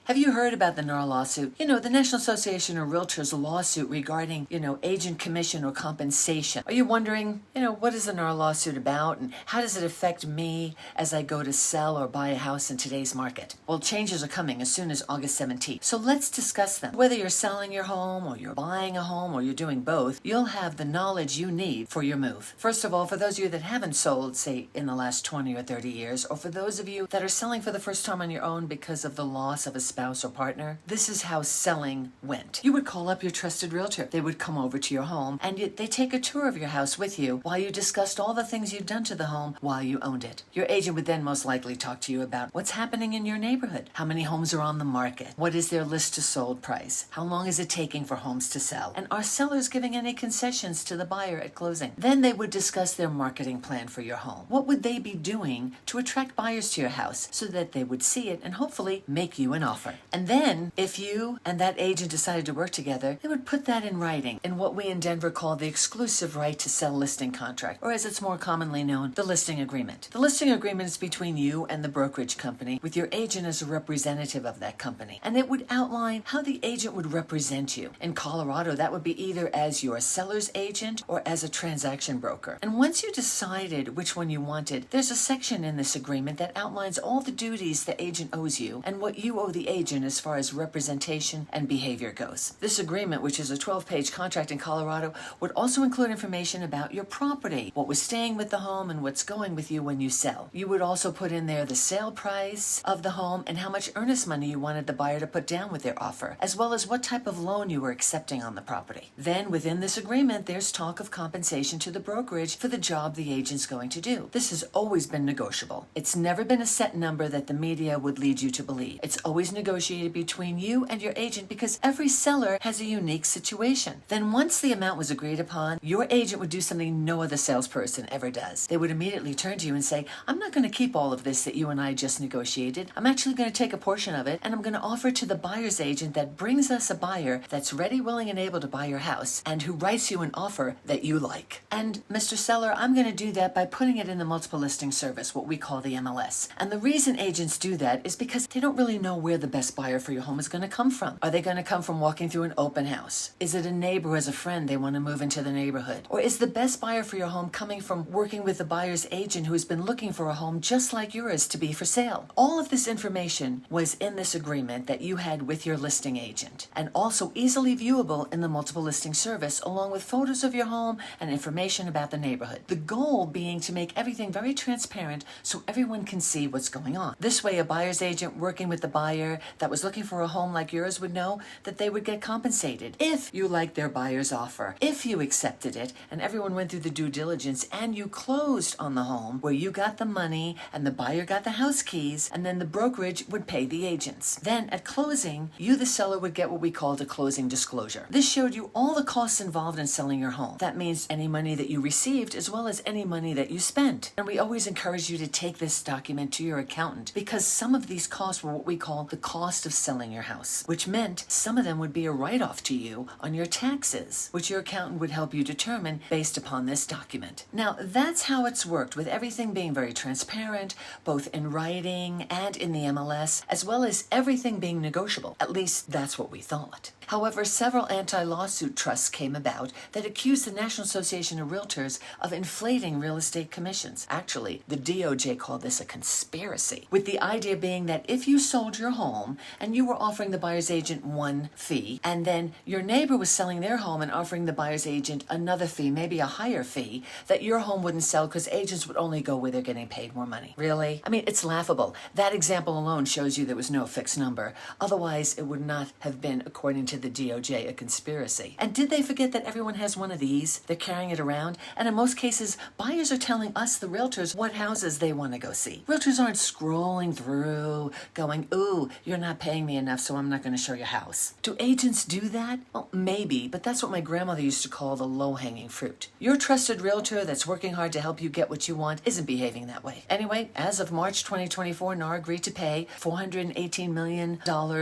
Have you heard about the NAR lawsuit? The National Association of Realtors lawsuit regarding, agent commission or compensation. Are you wondering, what is the NAR lawsuit about and how does it affect me as I go to sell or buy a house in today's market? Well, changes are coming as soon as August 17th. So let's discuss them. Whether you're selling your home or you're buying a home or you're doing both, you'll have the knowledge you need for your move. First of all, for those of you that haven't sold, say, in the last 20 or 30 years, or for those of you that are selling for the first time on your own because of the loss of a spouse or partner, this is how selling went. You would call up your trusted realtor. They would come over to your home and they take a tour of your house with you while you discussed all the things you've done to the home while you owned it. Your agent would then most likely talk to you about what's happening in your neighborhood, how many homes are on the market, what is their list to sold price, how long is it taking for homes to sell, and are sellers giving any concessions to the buyer at closing. Then they would discuss their marketing plan for your home. What would they be doing to attract buyers to your house so that they would see it and hopefully make you an offer? And then, if you and that agent decided to work together, they would put that in writing in what we in Denver call the exclusive right to sell listing contract, or as it's more commonly known, the listing agreement. The listing agreement is between you and the brokerage company, with your agent as a representative of that company. And it would outline how the agent would represent you. In Colorado, that would be either as your seller's agent or as a transaction broker. And once you decided which one you wanted, there's a section in this agreement that outlines all the duties the agent owes you and what you owe the agent as far as representation and behavior goes. This agreement, which is a 12-page contract in Colorado, would also include information about your property, what was staying with the home and what's going with you when you sell. You would also put in there the sale price of the home and how much earnest money you wanted the buyer to put down with their offer, as well as what type of loan you were accepting on the property. Then within this agreement, there's talk of compensation to the brokerage for the job the agent's going to do. This has always been negotiable. It's never been a set number that the media would lead you to believe. It's always negotiated between you and your agent because every seller has a unique situation. Then once the amount was agreed upon, your agent would do something no other salesperson ever does. They would immediately turn to you and say, I'm not going to keep all of this that you and I just negotiated. I'm actually going to take a portion of it and I'm going to offer it to the buyer's agent that brings us a buyer that's ready, willing, and able to buy your house and who writes you an offer that you like. And Mr. Seller, I'm going to do that by putting it in the multiple listing service, what we call the MLS. And the reason agents do that is because they don't really know where the best buyer for your home is going to come from. Are they going to come from walking through an open house? Is it a neighbor who has a friend they want to move into the neighborhood? Or is the best buyer for your home coming from working with the buyer's agent who has been looking for a home just like yours to be for sale? All of this information was in this agreement that you had with your listing agent and also easily viewable in the multiple listing service along with photos of your home and information about the neighborhood. The goal being to make everything very transparent so everyone can see what's going on. This way, a buyer's agent working with the buyer that was looking for a home like yours would know that they would get compensated if you liked their buyer's offer, if you accepted it, and everyone went through the due diligence and you closed on the home where you got the money and the buyer got the house keys and then the brokerage would pay the agents. Then at closing, you, the seller, would get what we called a closing disclosure. This showed you all the costs involved in selling your home. That means any money that you received as well as any money that you spent. And we always encourage you to take this document to your accountant because some of these costs were what we call the cost of selling your house, which meant some of them would be a write-off to you on your taxes, which your accountant would help you determine based upon this document. Now, that's how it's worked, with everything being very transparent, both in writing and in the MLS, as well as everything being negotiable. At least that's what we thought. However, several anti-lawsuit trusts came about that accused the National Association of Realtors of inflating real estate commissions. Actually, the DOJ called this a conspiracy, with the idea being that if you sold your home and you were offering the buyer's agent one fee, and then your neighbor was selling their home and offering the buyer's agent another fee, maybe a higher fee, that your home wouldn't sell because agents would only go where they're getting paid more money. Really? I mean, it's laughable. That example alone shows you there was no fixed number. Otherwise, it would not have been, according to the DOJ, a conspiracy. And did they forget that everyone has one of these? They're carrying it around. And in most cases, buyers are telling us, the realtors, what houses they want to go see. Realtors aren't scrolling through, going, ooh, you're not paying me enough, so I'm not going to show your house. Do agents do that? Well, maybe, but that's what my grandmother used to call the low-hanging fruit. Your trusted realtor that's working hard to help you get what you want isn't behaving that way. Anyway, as of March 2024, NAR agreed to pay $418 million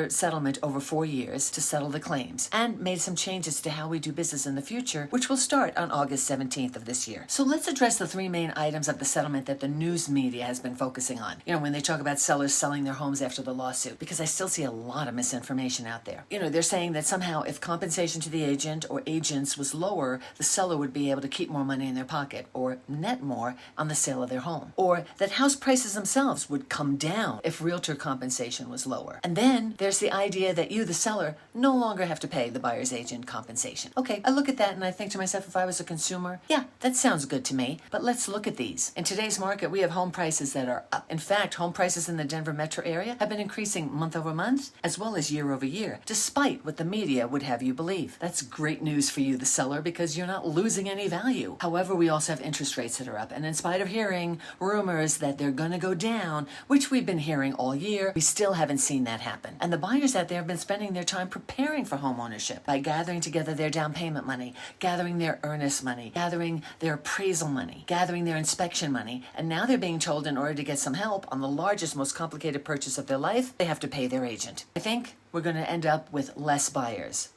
settlement over 4 years to settle the claims and made some changes to how we do business in the future, which will start on August 17th of this year. So let's address the three main items of the settlement that the news media has been focusing on. When they talk about sellers selling their homes after the lawsuit, because because I still see a lot of misinformation out there. They're saying that somehow if compensation to the agent or agents was lower, the seller would be able to keep more money in their pocket or net more on the sale of their home. Or that house prices themselves would come down if realtor compensation was lower. And then there's the idea that you, the seller, no longer have to pay the buyer's agent compensation. Okay, I look at that and I think to myself, if I was a consumer, yeah, that sounds good to me, but let's look at these. In today's market, we have home prices that are up. In fact, home prices in the Denver metro area have been increasing month over month as well as year over year, despite what the media would have you believe. That's great news for you, the seller, because you're not losing any value. However, we also have interest rates that are up, and in spite of hearing rumors that they're going to go down, which we've been hearing all year, we still haven't seen that happen. And the buyers out there have been spending their time preparing for home ownership by gathering together their down payment money, gathering their earnest money, gathering their appraisal money, gathering their inspection money, and now they're being told in order to get some help on the largest, most complicated purchase of their life, they have to pay their agent. I think we're going to end up with less buyers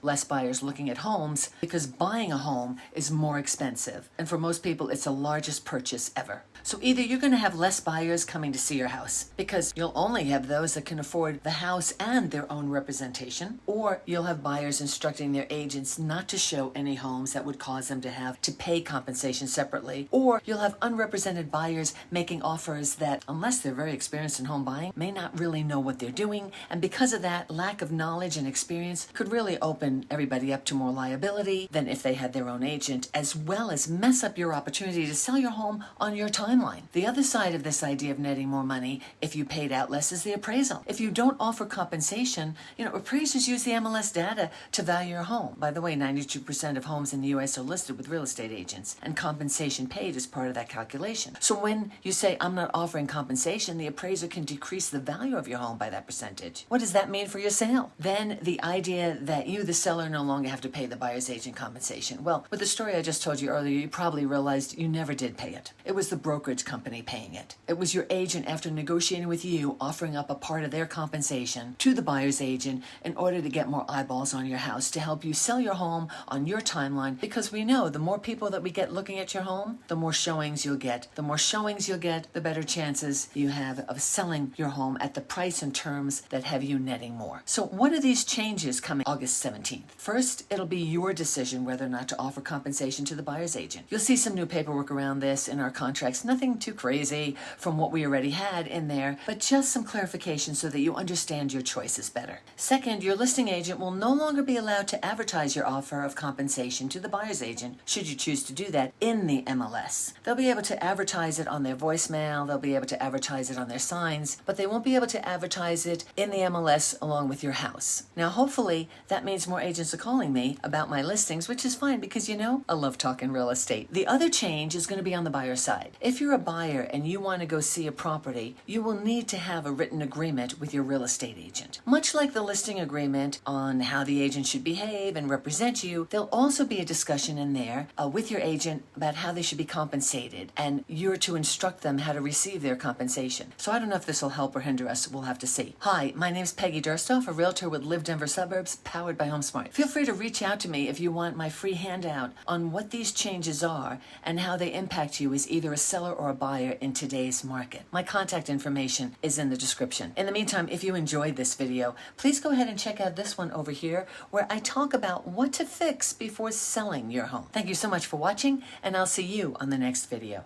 looking at homes because buying a home is more expensive. And for most people, it's the largest purchase ever. So either you're going to have less buyers coming to see your house because you'll only have those that can afford the house and their own representation, or you'll have buyers instructing their agents not to show any homes that would cause them to have to pay compensation separately, or you'll have unrepresented buyers making offers that, unless they're very experienced in home buying, may not really know what they're doing. And because of that lack of knowledge and experience could really open everybody up to more liability than if they had their own agent, as well as mess up your opportunity to sell your home on your timeline. The other side of this idea of netting more money if you paid out less is the appraisal. If you don't offer compensation, appraisers use the MLS data to value your home. By the way, 92% of homes in the U.S. are listed with real estate agents, and compensation paid is part of that calculation. So when you say, I'm not offering compensation, the appraiser can decrease the value of your home by that percentage. What does that mean for your sale? Then the idea that you, the seller, no longer have to pay the buyer's agent compensation. Well, with the story I just told you earlier, you probably realized you never did pay it. It was the brokerage company paying it. It was your agent, after negotiating with you, offering up a part of their compensation to the buyer's agent in order to get more eyeballs on your house to help you sell your home on your timeline, because we know the more people that we get looking at your home, the more showings you'll get. The more showings you'll get, the better chances you have of selling your home at the price and terms that have you netting more. So what are these changes coming August 17th? First, it'll be your decision whether or not to offer compensation to the buyer's agent. You'll see some new paperwork around this in our contracts. Nothing too crazy from what we already had in there, but just some clarification so that you understand your choices better. Second, your listing agent will no longer be allowed to advertise your offer of compensation to the buyer's agent, should you choose to do that, in the MLS. They'll be able to advertise it on their voicemail, they'll be able to advertise it on their signs, but they won't be able to advertise it in the MLS along with your house. Now, hopefully, that means more agents are calling me about my listings, which is fine because, I love talking real estate. The other change is going to be on the buyer side. If you're a buyer and you want to go see a property, you will need to have a written agreement with your real estate agent. Much like the listing agreement on how the agent should behave and represent you, there'll also be a discussion in there with your agent about how they should be compensated, and you're to instruct them how to receive their compensation. So I don't know if this will help or hinder us. We'll have to see. Hi, my name's Peggy Durstoff, a realtor with Live Denver Suburbs, powered by HomeSmart. Feel free to reach out to me if you want my free handout on what these changes are and how they impact you as either a seller or a buyer in today's market. My contact information is in the description. In the meantime, if you enjoyed this video, please go ahead and check out this one over here where I talk about what to fix before selling your home. Thank you so much for watching, and I'll see you on the next video.